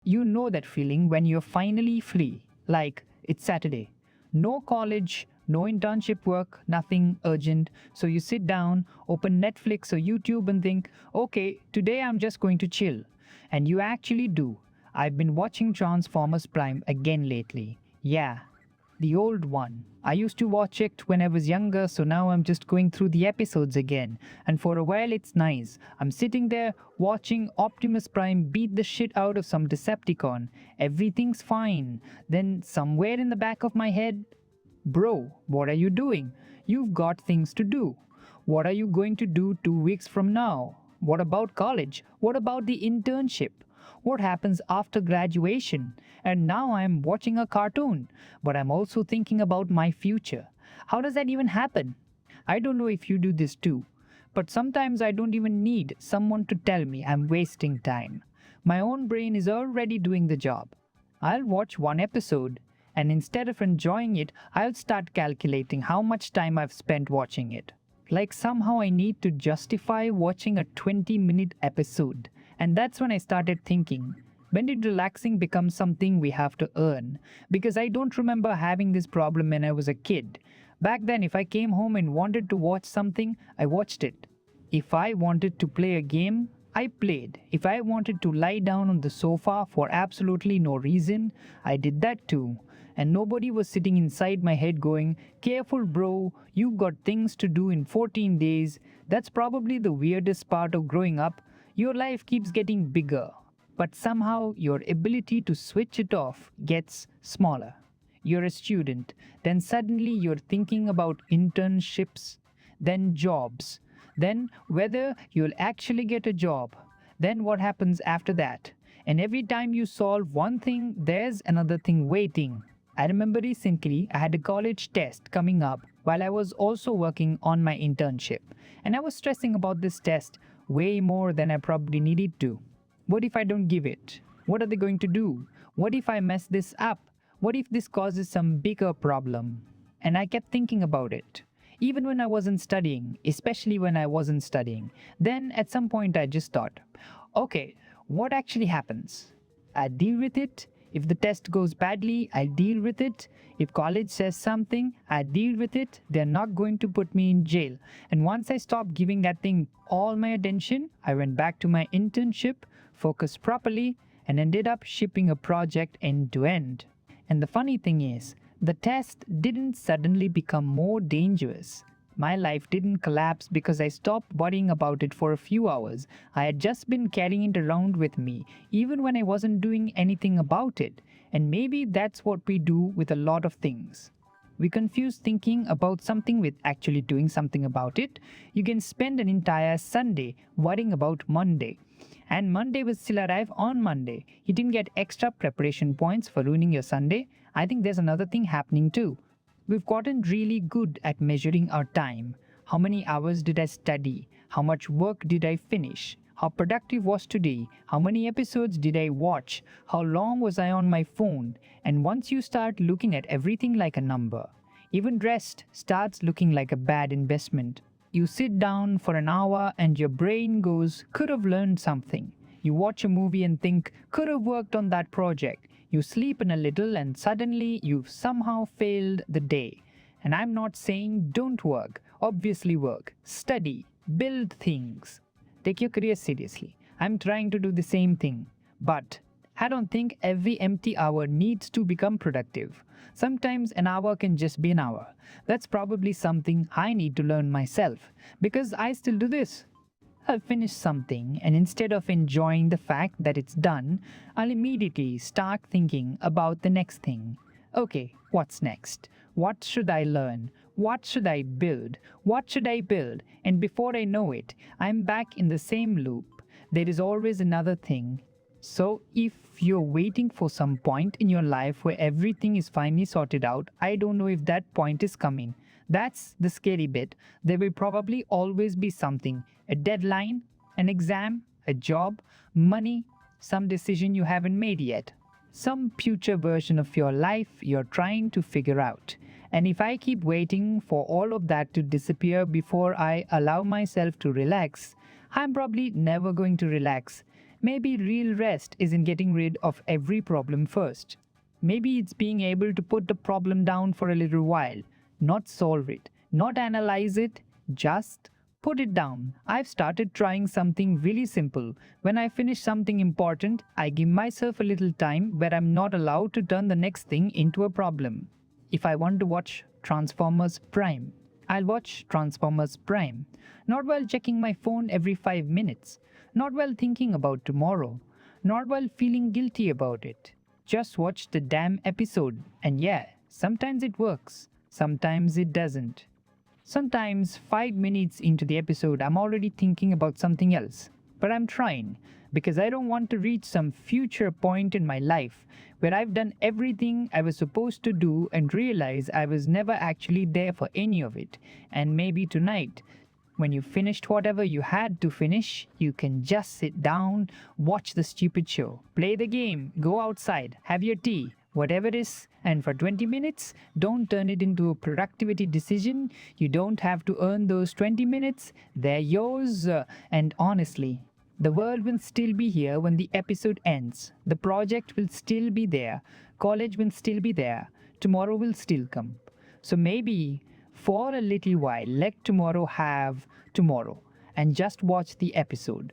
You know that feeling when you're finally free, like it's Saturday. No college, no internship work, nothing urgent. So you sit down, open Netflix or YouTube and think, okay, today I'm just going to chill. And you actually do. I've been watching Transformers Prime again lately. Yeah, the old one. I used to watch it when I was younger, so now I'm just going through the episodes again. And for a while, it's nice. I'm sitting there watching Optimus Prime beat the shit out of some Decepticon. Everything's fine. Then, somewhere in the back of my head, bro, what are you doing? You've got things to do. What are you going to do 2 weeks from now? What about college? What about the internship? What happens after graduation? And now I'm watching a cartoon, but I'm also thinking about my future. How does that even happen? I don't know if you do this too, but sometimes I don't even need someone to tell me I'm wasting time. My own brain is already doing the job. I'll watch one episode, and instead of enjoying it, I'll start calculating how much time I've spent watching it. Like somehow I need to justify watching a 20-minute episode. And that's when I started thinking, when did relaxing become something we have to earn? Because I don't remember having this problem when I was a kid. Back then, if I came home and wanted to watch something, I watched it. If I wanted to play a game, I played. If I wanted to lie down on the sofa for absolutely no reason, I did that too. And nobody was sitting inside my head going, careful bro, you've got things to do in 14 days. That's probably the weirdest part of growing up. Your life keeps getting bigger, but somehow your ability to switch it off gets smaller. You're a student, then suddenly you're thinking about internships, then jobs, then whether you'll actually get a job, then what happens after that. And every time you solve one thing, there's another thing waiting. I remember recently I had a college test coming up while I was also working on my internship, and I was stressing about this test way more than I probably needed to. What if I don't give it? What are they going to do? What if I mess this up? What if this causes some bigger problem? And I kept thinking about it. Even when I wasn't studying, especially when I wasn't studying. Then at some point I just thought, okay, what actually happens? I deal with it. If the test goes badly, I deal with it. If college says something, I deal with it. They're not going to put me in jail. And once I stopped giving that thing all my attention, I went back to my internship, focused properly, and ended up shipping a project end to end. And the funny thing is, the test didn't suddenly become more dangerous. My life didn't collapse because I stopped worrying about it for a few hours. I had just been carrying it around with me, even when I wasn't doing anything about it. And maybe that's what we do with a lot of things. We confuse thinking about something with actually doing something about it. You can spend an entire Sunday worrying about Monday. And Monday will still arrive on Monday. You didn't get extra preparation points for ruining your Sunday. I think there's another thing happening too. We've gotten really good at measuring our time. How many hours did I study? How much work did I finish? How productive was today? How many episodes did I watch? How long was I on my phone? And once you start looking at everything like a number, even rest starts looking like a bad investment. You sit down for an hour and your brain goes, could have learned something. You watch a movie and think, could have worked on that project. You sleep in a little and suddenly you've somehow failed the day. And I'm not saying don't work. Obviously work. Study. Build things. Take your career seriously. I'm trying to do the same thing. But I don't think every empty hour needs to become productive. Sometimes an hour can just be an hour. That's probably something I need to learn myself. Because I still do this. I'll finish something, and instead of enjoying the fact that it's done, I'll immediately start thinking about the next thing. Okay, what's next? What should I learn? What should I build? What should I build? And before I know it, I'm back in the same loop. There is always another thing. So if you're waiting for some point in your life where everything is finally sorted out, I don't know if that point is coming. That's the scary bit. There will probably always be something. A deadline, an exam, a job, money, some decision you haven't made yet. Some future version of your life you're trying to figure out. And if I keep waiting for all of that to disappear before I allow myself to relax, I'm probably never going to relax. Maybe real rest isn't getting rid of every problem first. Maybe it's being able to put the problem down for a little while, not solve it, not analyze it, just put it down. I've started trying something really simple. When I finish something important, I give myself a little time where I'm not allowed to turn the next thing into a problem. If I want to watch Transformers Prime, I'll watch Transformers Prime. Not while checking my phone every 5 minutes, not while thinking about tomorrow, not while feeling guilty about it. Just watch the damn episode. And yeah, sometimes it works, sometimes it doesn't. Sometimes 5 minutes into the episode, I'm already thinking about something else. But I'm trying because I don't want to reach some future point in my life where I've done everything I was supposed to do and realize I was never actually there for any of it. And maybe tonight, when you finished whatever you had to finish, you can just sit down, watch the stupid show, play the game, go outside, have your tea, whatever it is, and for 20 minutes, don't turn it into a productivity decision. You don't have to earn those 20 minutes, they're yours. And honestly, the world will still be here when the episode ends. The project will still be there. College will still be there. Tomorrow will still come. So maybe for a little while, let tomorrow have tomorrow and just watch the episode.